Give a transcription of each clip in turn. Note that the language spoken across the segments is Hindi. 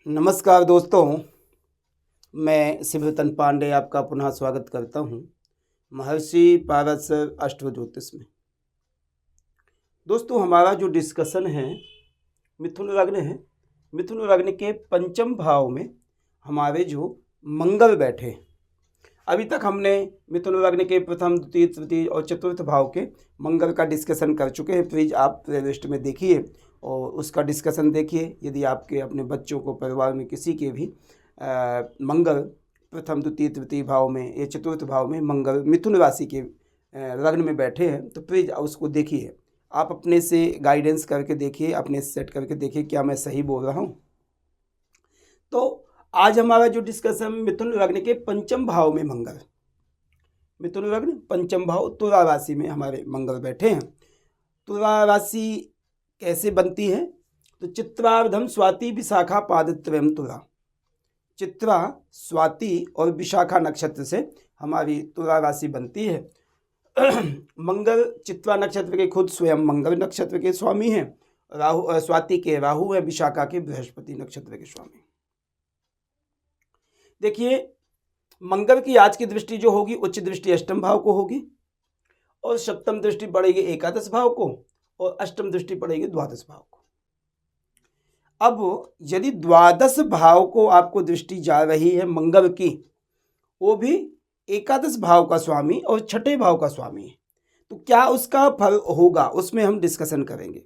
नमस्कार दोस्तों, मैं शिवरतन पांडे आपका पुनः स्वागत करता हूं महर्षि पारसर अष्टव ज्योतिष में। दोस्तों, हमारा जो डिस्कशन है मिथुन लग्न है। मिथुन लग्न के पंचम भाव में हमारे जो मंगल बैठे हैं। अभी तक हमने मिथुन लग्न के प्रथम, द्वितीय, तृतीय और चतुर्थ भाव के मंगल का डिस्कशन कर चुके हैं। प्लीज़ आप प्लेलिस्ट में देखिए और उसका डिस्कशन देखिए। यदि आपके अपने बच्चों को, परिवार में किसी के भी मंगल प्रथम, द्वितीय, तृतीय भाव में या चतुर्थ भाव में मंगल मिथुन राशि के लग्न में बैठे हैं तो प्लीज़ उसको देखिए। आप अपने से गाइडेंस करके देखिए, अपने सेट करके देखिए क्या मैं सही बोल रहा हूँ। तो आज हमारा जो डिस्कशन मिथुन लग्न के पंचम भाव में मंगल, मिथुन लग्न पंचम भाव तुला राशि में हमारे मंगल बैठे हैं। तुला राशि कैसे बनती है? तो चित्रार्धम स्वाति विशाखा पादत्रयम तुला। चित्रा, स्वाति और विशाखा नक्षत्र से हमारी तुला राशि बनती है। मंगल चित्रा नक्षत्र के खुद स्वयं मंगल नक्षत्र के स्वामी हैं। राहु, स्वाति के राहु है, विशाखा के बृहस्पति नक्षत्र के स्वामी। देखिए, मंगल की आज की दृष्टि जो होगी उच्च दृष्टि अष्टम भाव को होगी और सप्तम दृष्टि पड़ेगी एकादश भाव को और अष्टम दृष्टि पड़ेगी द्वादश भाव को। अब यदि द्वादश भाव को आपको दृष्टि जा रही है मंगल की, वो भी एकादश भाव का स्वामी और छठे भाव का स्वामी है, तो क्या उसका फल होगा उसमें हम डिस्कशन करेंगे।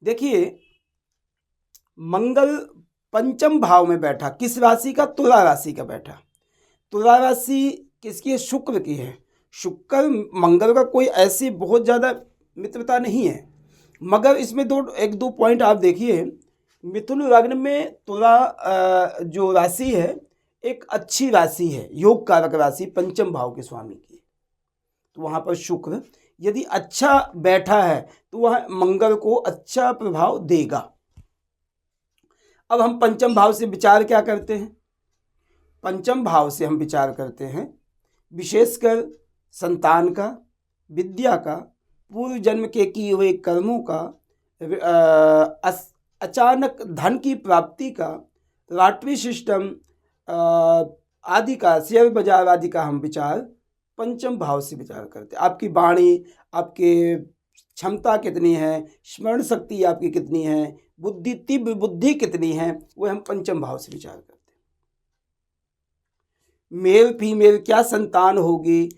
देखिए, मंगल पंचम भाव में बैठा, किस राशि का? तुला राशि का बैठा। तुला राशि किसकी है? शुक्र की है। शुक्र मंगल का कोई ऐसी बहुत ज़्यादा मित्रता नहीं है, मगर इसमें एक दो पॉइंट आप देखिए। मिथुन लग्न में तुला जो राशि है एक अच्छी राशि है, योग कारक राशि, पंचम भाव के स्वामी की। तो वहाँ पर शुक्र यदि अच्छा बैठा है तो वह मंगल को अच्छा प्रभाव देगा। अब हम पंचम भाव से विचार क्या करते हैं? पंचम भाव से हम विचार करते हैं विशेषकर संतान का, विद्या का, पूर्व जन्म के किए हुए कर्मों का, अचानक धन की प्राप्ति का, लॉटरी सिस्टम आदि का, शेयर बाजार आदि का हम विचार पंचम भाव से विचार करते हैं। आपकी वाणी, आपके क्षमता कितनी है, स्मरण शक्ति आपकी कितनी है, बुद्धि, तीव्र बुद्धि कितनी है, वो हम पंचम भाव से विचार करते हैं। मेल फीमेल क्या संतान होगी,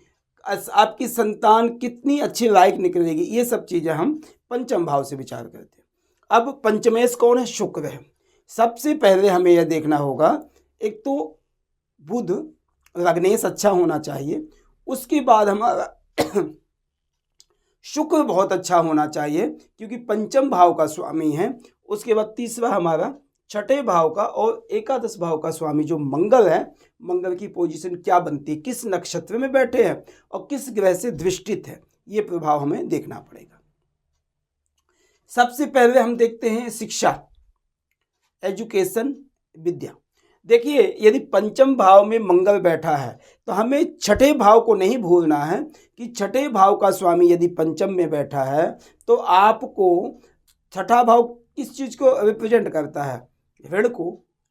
आपकी संतान कितनी अच्छी लायक निकलेगी, ये सब चीज़ें हम पंचम भाव से विचार करते हैं। अब पंचमेश कौन है? शुक्र है। सबसे पहले हमें यह देखना होगा, एक तो बुध लग्नेश अच्छा होना चाहिए, उसके बाद हमारा शुक्र बहुत अच्छा होना चाहिए क्योंकि पंचम भाव का स्वामी है। उसके बाद तीसरा हमारा छठे भाव का और एकादश भाव का स्वामी जो मंगल है, मंगल की पोजीशन क्या बनती है, किस नक्षत्र में बैठे हैं और किस ग्रह से दृष्टित है, ये प्रभाव हमें देखना पड़ेगा। सबसे पहले हम देखते हैं शिक्षा, एजुकेशन, विद्या। देखिए, यदि पंचम भाव में मंगल बैठा है तो हमें छठे भाव को नहीं भूलना है कि छठे भाव का स्वामी यदि पंचम में बैठा है तो आपको छठा भाव किस चीज़ को रिप्रेजेंट करता है? ऋण को,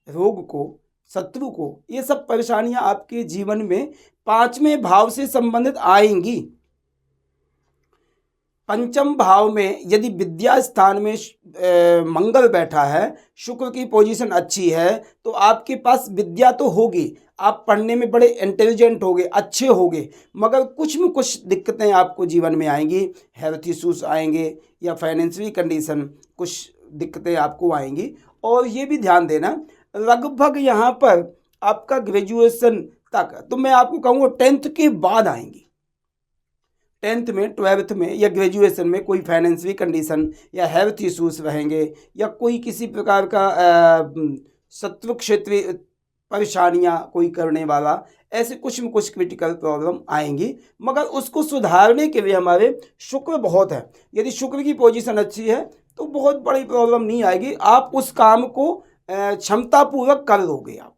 रोग को, शत्रु को, ये सब परेशानियां आपके जीवन में पांचवें भाव से संबंधित आएंगी। पंचम भाव में यदि विद्या स्थान में मंगल बैठा है, शुक्र की पोजीशन अच्छी है, तो आपके पास विद्या तो होगी, आप पढ़ने में बड़े इंटेलिजेंट होगे, अच्छे होगे, मगर कुछ में कुछ दिक्कतें आपको जीवन में आएंगी। हेल्थ इश्यूज आएंगे या फाइनेंशियल कंडीशन, कुछ दिक्कतें आपको आएंगी। और ये भी ध्यान देना, लगभग यहाँ पर आपका ग्रेजुएशन तक, तो मैं आपको कहूँगा 10th के बाद आएंगी। 10th में, 12th में या ग्रेजुएशन में कोई फाइनेंशियल कंडीशन या हेल्थ इश्यूज रहेंगे या कोई किसी प्रकार का शत्रु क्षेत्रीय परेशानियां कोई करने वाला, ऐसे कुछ में कुछ क्रिटिकल प्रॉब्लम आएंगी, मगर उसको सुधारने के लिए हमारे शुक्र बहुत है। यदि शुक्र की पोजीशन अच्छी है तो बहुत बड़ी प्रॉब्लम नहीं आएगी, आप उस काम को क्षमतापूर्वक कर लोगे आप।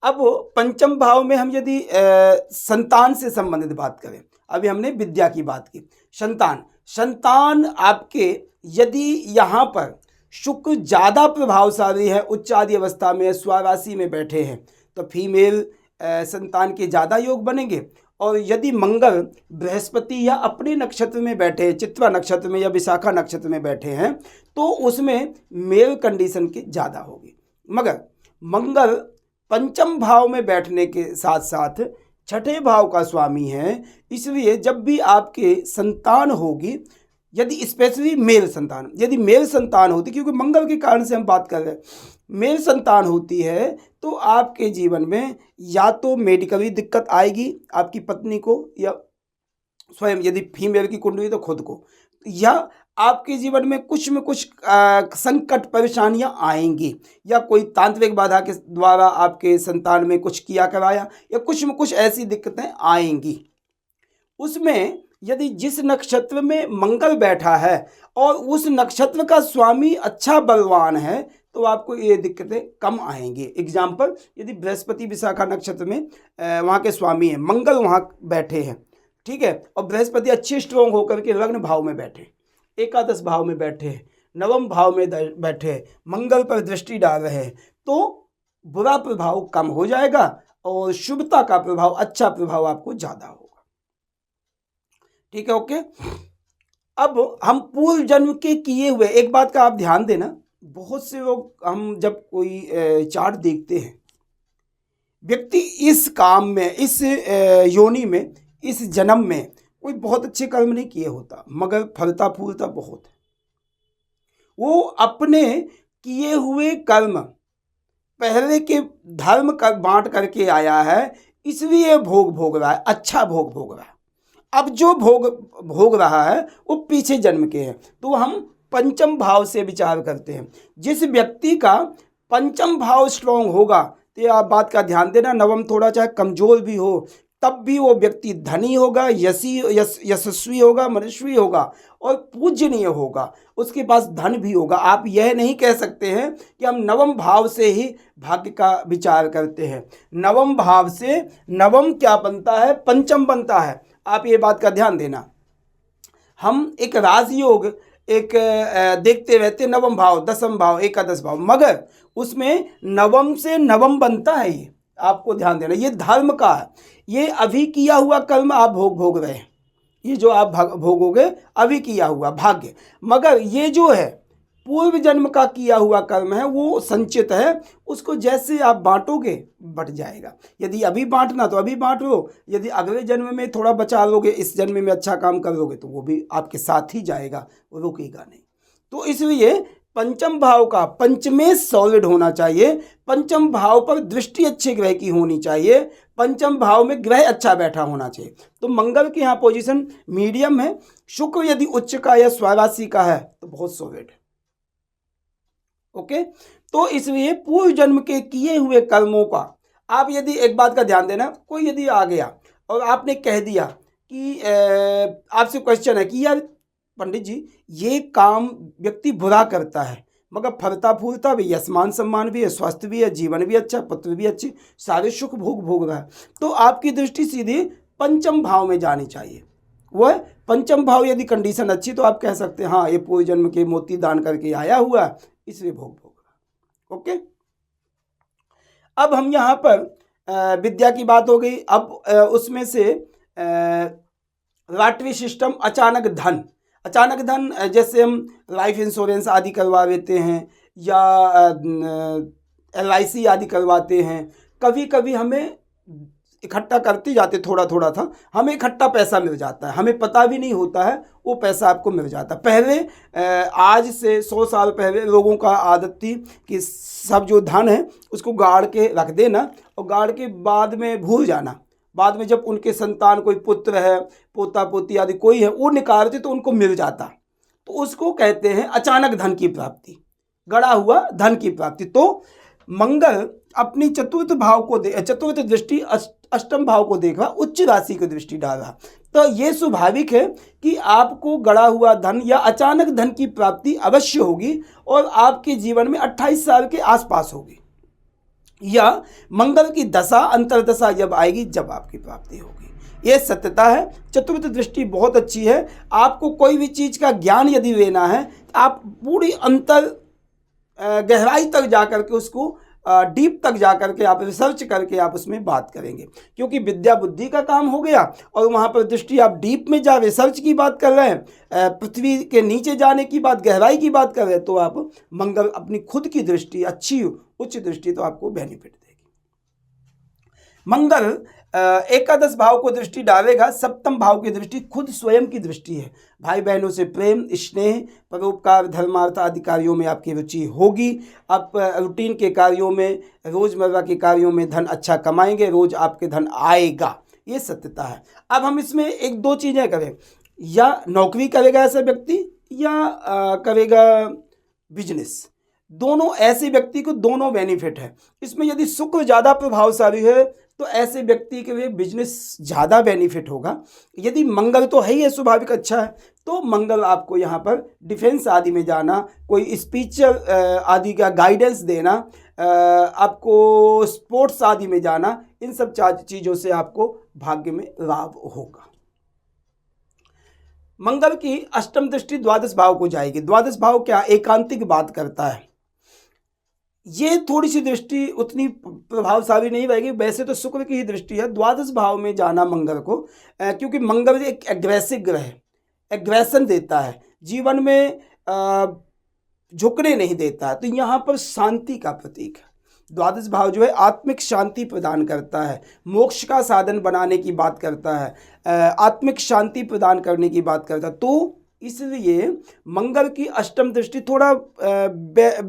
अब पंचम भाव में हम यदि संतान से संबंधित बात करें, अभी हमने विद्या की बात की, संतान आपके यदि यहाँ पर शुक्र ज़्यादा प्रभावशाली है, उच्च आदि अवस्था में स्वराशि में बैठे हैं, तो फीमेल संतान के ज़्यादा योग बनेंगे। और यदि मंगल बृहस्पति या अपने नक्षत्र में बैठे हैं, चित्रा नक्षत्र में या विशाखा नक्षत्र में बैठे हैं, तो उसमें मेल कंडीशन की ज़्यादा होगी। मगर मंगल पंचम भाव में बैठने के साथ साथ छठे भाव का स्वामी है, इसलिए जब भी आपके संतान होगी, यदि स्पेशली मेल संतान, यदि मेल संतान होती, क्योंकि मंगल के कारण से हम बात कर रहे हैं, मेल संतान होती है तो आपके जीवन में या तो मेडिकली दिक्कत आएगी आपकी पत्नी को, या स्वयं यदि फीमेल की कुंडली तो खुद को, या आपके जीवन में कुछ संकट परेशानियां आएंगी, या कोई तांत्रिक बाधा के द्वारा आपके संतान में कुछ किया कराया, या कुछ ऐसी दिक्कतें आएंगी। उसमें यदि जिस नक्षत्र में मंगल बैठा है और उस नक्षत्र का स्वामी अच्छा बलवान है, तो आपको ये दिक्कतें कम आएंगी। एग्जाम्पल, यदि बृहस्पति विशाखा नक्षत्र में वहाँ के स्वामी हैं, मंगल वहाँ बैठे हैं, ठीक है, और बृहस्पति अच्छे स्ट्रोंग होकर के लग्न भाव में बैठे, एकादश भाव में बैठे हैं, नवम भाव में बैठे हैं, मंगल पर दृष्टि डाल रहे हैं, तो बुरा प्रभाव कम हो जाएगा और शुभता का प्रभाव, अच्छा प्रभाव आपको ज़्यादा होगा। ठीक है, ओके। अब हम पूर्व जन्म के किए हुए, एक बात का आप ध्यान देना, बहुत से लोग, हम जब कोई चार्ट देखते हैं, व्यक्ति इस काम में, इस योनि में, इस जन्म में कोई बहुत अच्छे कर्म नहीं किए होता, मगर फलता फूलता बहुत है। वो अपने किए हुए कर्म पहले के धर्म का बांट करके आया है, इसलिए भोग रहा है, अच्छा भोग रहा है। अब जो भोग रहा है वो पीछे जन्म के हैं, तो हम पंचम भाव से विचार करते हैं। जिस व्यक्ति का पंचम भाव स्ट्रॉन्ग होगा, तो आप बात का ध्यान देना, नवम थोड़ा चाहे कमजोर भी हो, तब भी वो व्यक्ति धनी होगा, यशस्वी होगा, मनस्वी होगा और पूजनीय होगा, उसके पास धन भी होगा। आप यह नहीं कह सकते हैं कि हम नवम भाव से ही भाग्य का विचार करते हैं। नवम भाव से नवम क्या बनता है? पंचम बनता है। आप ये बात का ध्यान देना। हम एक राजयोग एक देखते रहते, नवम भाव, दसम भाव, एकादश भाव, मगर उसमें नवम से नवम बनता है। ये आपको ध्यान देना, ये धर्म का है। ये अभी किया हुआ कर्म आप भोग रहे हैं, ये जो आप भोगोगे अभी किया हुआ भाग्य, मगर ये जो है पूर्व जन्म का किया हुआ कर्म है, वो संचित है, उसको जैसे आप बांटोगे बढ़ जाएगा। यदि अभी बांटना तो अभी बांट लो, यदि अगले जन्म में थोड़ा बचा लोगे, इस जन्म में अच्छा काम कर लोगे, तो वो भी आपके साथ ही जाएगा, वो रुकेगा नहीं। तो इसलिए पंचम भाव का पंचमेश सॉलिड होना चाहिए, पंचम भाव पर दृष्टि अच्छे ग्रह की होनी चाहिए, पंचम भाव में ग्रह अच्छा बैठा होना चाहिए। तो मंगल की यहाँ पोजीशन मीडियम है, शुक्र यदि उच्च का या स्वराशि का है तो बहुत सॉलिड है। ओके, तो इसलिए पूर्व जन्म के किए हुए कर्मों का आप यदि एक बात का ध्यान देना, कोई यदि आ गया और आपने कह दिया कि आपसे क्वेश्चन है कि यार पंडित जी ये काम व्यक्ति बुरा करता है मगर फलता फूलता भी, यशमान सम्मान भी है, स्वास्थ्य भी है, जीवन भी अच्छा, पुत्र भी अच्छी, सारे सुख भोग रहा है, तो आपकी दृष्टि सीधी पंचम भाव में जानी चाहिए। वह पंचम भाव यदि कंडीशन अच्छी तो आप कह सकते हैं हाँ ये पूर्व जन्म के मोती दान करके आया हुआ है, इसलिए भोग रहा। ओके, अब हम यहाँ पर विद्या की बात हो गई। अब उसमें से लॉटरी सिस्टम, अचानक धन, जैसे हम लाइफ इंश्योरेंस आदि करवा लेते हैं या LIC आदि करवाते हैं, कभी कभी हमें इकट्ठा करते जाते थोड़ा थोड़ा था, हमें इकट्ठा पैसा मिल जाता है, हमें पता भी नहीं होता है वो पैसा आपको मिल जाता है। पहले आज से 100 साल पहले लोगों का आदत थी कि सब जो धन है उसको गाड़ के रख देना और गाड़ के बाद में भूल जाना। बाद में जब उनके संतान कोई पुत्र है, पोता पोती आदि कोई है, वो निकालते तो उनको मिल जाता, तो उसको कहते हैं अचानक धन की प्राप्ति, गड़ा हुआ धन की प्राप्ति। तो मंगल अपनी चतुर्थ दृष्टि अष्टम भाव को देखा, उच्च राशि की दृष्टि डाला, तो ये स्वाभाविक है कि आपको गड़ा हुआ धन या अचानक धन की प्राप्ति अवश्य होगी और आपके जीवन में 28 साल के आसपास होगी, या मंगल की दशा अंतरदशा जब आएगी जब आपकी प्राप्ति होगी। ये सत्यता है। चतुर्थ दृष्टि बहुत अच्छी है। आपको कोई भी चीज़ का ज्ञान यदि लेना है तो आप पूरी अंतर गहराई तक जा कर के उसको डीप तक जा कर के आप रिसर्च करके आप उसमें बात करेंगे, क्योंकि विद्या बुद्धि का काम हो गया और वहाँ पर दृष्टि आप डीप में जा रिसर्च की बात कर रहे हैं, पृथ्वी के नीचे जाने की बात, गहराई की बात कर रहे हैं, तो आप मंगल अपनी खुद की दृष्टि अच्छी उच्च दृष्टि तो आपको बेनिफिट देगी। मंगल एकादश भाव को दृष्टि डालेगा, सप्तम भाव की दृष्टि खुद स्वयं की दृष्टि है। भाई बहनों से प्रेम, स्नेह, परोपकार, धर्मार्थ आदि कार्यों में आपकी रुचि होगी। आप रूटीन के कार्यों में, रोजमर्रा के कार्यों में धन अच्छा कमाएंगे, रोज आपके धन आएगा, ये सत्यता है। अब हम इसमें एक दो चीज़ें करें, या नौकरी करेगा ऐसा व्यक्ति या करेगा बिजनेस। दोनों ऐसे व्यक्ति को दोनों बेनिफिट है। इसमें यदि शुक्र ज़्यादा प्रभावशाली है तो ऐसे व्यक्ति के लिए बिजनेस ज़्यादा बेनिफिट होगा। यदि मंगल तो है ही स्वाभाविक अच्छा है, तो मंगल आपको यहाँ पर डिफेंस आदि में जाना, कोई स्पिरिचुअल आदि का गाइडेंस देना, आपको स्पोर्ट्स आदि में जाना, इन सब चीज़ों से आपको भाग्य में लाभ होगा। मंगल की अष्टम दृष्टि द्वादश भाव को जाएगी। द्वादश भाव क्या एकांतिक बात करता है, ये थोड़ी सी दृष्टि उतनी प्रभावशाली नहीं रहेगी। वैसे तो शुक्र की ही दृष्टि है द्वादश भाव में जाना मंगल को, क्योंकि मंगल एक एग्रेसिव ग्रह है, एग्रेशन देता है, जीवन में झुकने नहीं देता है, तो यहाँ पर शांति का प्रतीक है। द्वादश भाव जो है आत्मिक शांति प्रदान करता है, मोक्ष का साधन बनाने की बात करता है, आत्मिक शांति प्रदान करने की बात करता है। तो इसलिए मंगल की अष्टम दृष्टि थोड़ा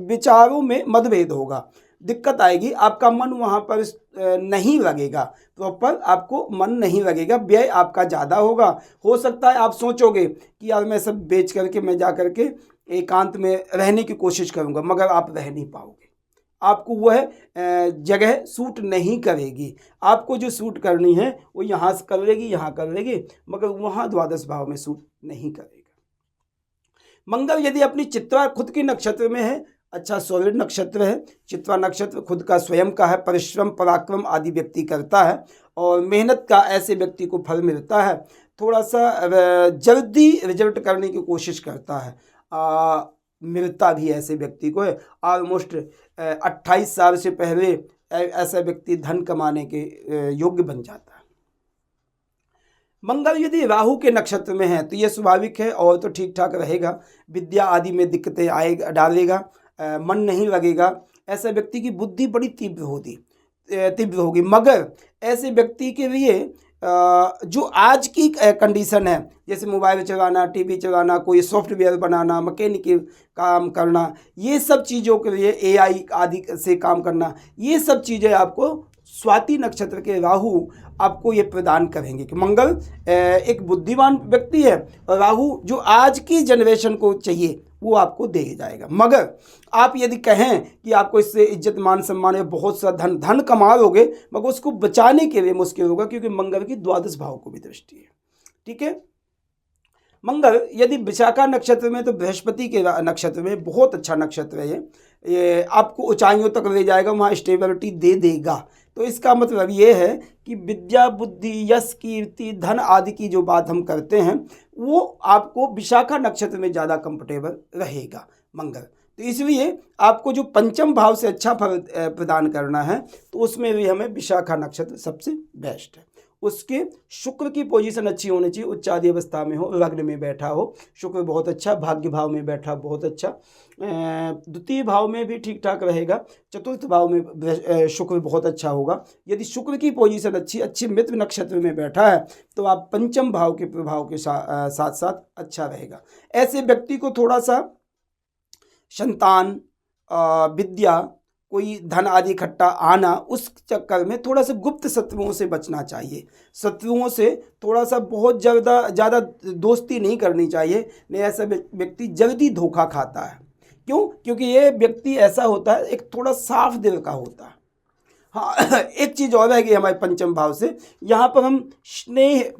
विचारों में मतभेद होगा, दिक्कत आएगी, आपका मन वहाँ पर नहीं लगेगा, प्रॉपर आपको मन नहीं लगेगा, व्यय आपका ज़्यादा होगा। हो सकता है आप सोचोगे कि यार मैं सब बेच करके मैं जा करके एकांत में रहने की कोशिश करूँगा, मगर आप रह नहीं पाओगे, आपको वह जगह सूट नहीं करेगी। आपको जो सूट करनी है वो यहाँ से कर लेगी, यहाँ कर लेगी, मगर वहाँ द्वादश भाव में सूट नहीं करेगा। मंगल यदि अपनी चित्रा खुद की नक्षत्र में है, अच्छा सॉलिड नक्षत्र है, चित्रा नक्षत्र खुद का स्वयं का है, परिश्रम पराक्रम आदि व्यक्ति करता है और मेहनत का ऐसे व्यक्ति को फल मिलता है। थोड़ा सा जल्दी रिजल्ट करने की कोशिश करता है, मिलता भी ऐसे व्यक्ति को है। ऑलमोस्ट 28 साल से पहले ऐसा व्यक्ति धन कमाने के योग्य बन जाता है। मंगल यदि राहु के नक्षत्र में है तो ये स्वाभाविक है और तो ठीक ठाक रहेगा, विद्या आदि में दिक्कतें आएगा, डालेगा, मन नहीं लगेगा, ऐसा व्यक्ति की बुद्धि बड़ी तीव्र होगी। मगर ऐसे व्यक्ति के लिए जो आज की कंडीशन है, जैसे मोबाइल चलाना, टीवी चलाना, कोई सॉफ्टवेयर बनाना, मैकेनिकल काम करना, ये सब चीज़ों के लिए एआई आदि से काम करना, ये सब चीज़ें आपको स्वाति नक्षत्र के राहु आपको ये प्रदान करेंगे कि मंगल एक बुद्धिमान व्यक्ति है और राहु जो आज की जनरेशन को चाहिए वो आपको दे जाएगा। मगर आप यदि कहें कि आपको इससे इज्जत मान सम्मान या बहुत सा धन कमा लोगे, मगर उसको बचाने के लिए मुश्किल होगा, क्योंकि मंगल की द्वादश भाव को भी दृष्टि है। ठीक है, मंगल यदि विशाखा नक्षत्र में तो बृहस्पति के नक्षत्र में बहुत अच्छा नक्षत्र है, ये आपको ऊंचाइयों तक ले जाएगा, वहाँ स्टेबिलिटी दे देगा। तो इसका मतलब ये है कि विद्या बुद्धि यश कीर्ति धन आदि की जो बात हम करते हैं वो आपको विशाखा नक्षत्र में ज़्यादा कंफर्टेबल रहेगा मंगल। तो इसलिए आपको जो पंचम भाव से अच्छा फल प्रदान करना है तो उसमें भी हमें विशाखा नक्षत्र सबसे बेस्ट है। उसके शुक्र की पोजीशन अच्छी होनी चाहिए, उच्चादि अवस्था में हो, लग्न में बैठा हो, शुक्र बहुत अच्छा, भाग्य भाव में बैठा बहुत अच्छा, द्वितीय भाव में भी ठीक ठाक रहेगा, चतुर्थ भाव में शुक्र बहुत अच्छा होगा। यदि शुक्र की पोजीशन अच्छी मित्र नक्षत्र में बैठा है तो आप पंचम भाव के प्रभाव के साथ साथ अच्छा रहेगा। ऐसे व्यक्ति को थोड़ा सा संतान, विद्या, कोई धन आदि इकट्ठा आना, उस चक्कर में थोड़ा सा गुप्त शत्रुओं से बचना चाहिए। शत्रुओं से थोड़ा सा बहुत ज़्यादा दोस्ती नहीं करनी चाहिए, नहीं ऐसा व्यक्ति जल्दी धोखा खाता है। क्यों? क्योंकि ये व्यक्ति ऐसा होता है, एक थोड़ा साफ दिल का होता है। हाँ, एक चीज़ और है कि हमारे पंचम भाव से यहाँ पर हम स्नेह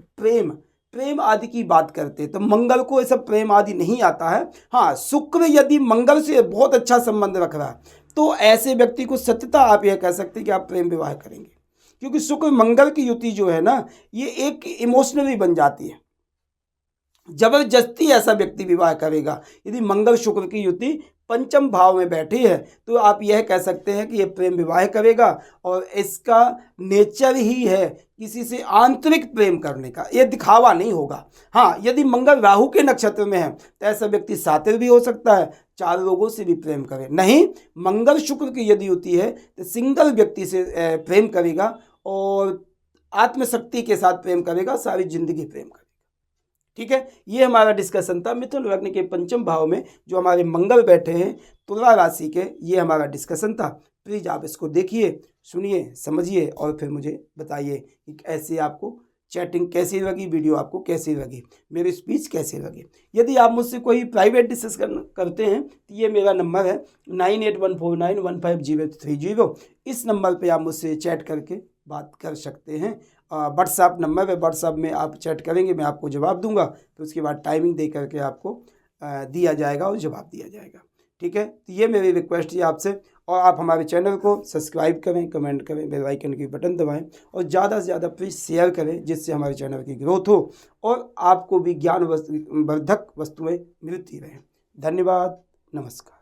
प्रेम आदि की बात करते हैं तो मंगल को ऐसा प्रेम आदि नहीं आता है। हाँ, शुक्र यदि मंगल से बहुत अच्छा संबंध रख रहा है तो ऐसे व्यक्ति को सत्यता आप यह कह सकते हैं कि आप प्रेम विवाह करेंगे, क्योंकि शुक्र मंगल की युति जो है ना, ये एक इमोशनली बन जाती है, जबरदस्ती ऐसा व्यक्ति विवाह करेगा। यदि मंगल शुक्र की युति पंचम भाव में बैठी है तो आप यह कह सकते हैं कि यह प्रेम विवाह करेगा, और इसका नेचर ही है किसी से आंतरिक प्रेम करने का, यह दिखावा नहीं होगा। हाँ, यदि मंगल राहु के नक्षत्र में है तो ऐसा व्यक्ति सातिर भी हो सकता है, 4 लोगों से भी प्रेम करे। नहीं, मंगल शुक्र की यदि होती है तो सिंगल व्यक्ति से प्रेम करेगा और आत्मशक्ति के साथ प्रेम करेगा, सारी जिंदगी प्रेम करेगा। ठीक है, ये हमारा डिस्कशन था मिथुन लग्न के पंचम भाव में जो हमारे मंगल बैठे हैं तुला राशि के, ये हमारा डिस्कशन था। प्लीज़ आप इसको देखिए, सुनिए, समझिए और फिर मुझे बताइए कि ऐसे आपको चैटिंग कैसी लगी, वीडियो आपको कैसी लगी, मेरी स्पीच कैसी लगी। यदि आप मुझसे कोई प्राइवेट डिस्कशन करते हैं तो ये मेरा नंबर है 9814915030। इस नंबर पे आप मुझसे चैट करके बात कर सकते हैं। व्हाट्सएप नंबर है, व्हाट्सएप में आप चैट करेंगे, मैं आपको जवाब दूंगा, तो उसके बाद टाइमिंग दे करके आपको दिया जाएगा और जवाब दिया जाएगा। ठीक है, तो ये मेरी रिक्वेस्ट है आपसे, और आप हमारे चैनल को सब्सक्राइब करें, कमेंट करें, बेल आइकन की बटन दबाएं और ज़्यादा से ज़्यादा प्लीज़ शेयर करें, जिससे हमारे चैनल की ग्रोथ हो और आपको भी ज्ञानवर्धक वस्तुएं मिलती रहें। धन्यवाद, नमस्कार।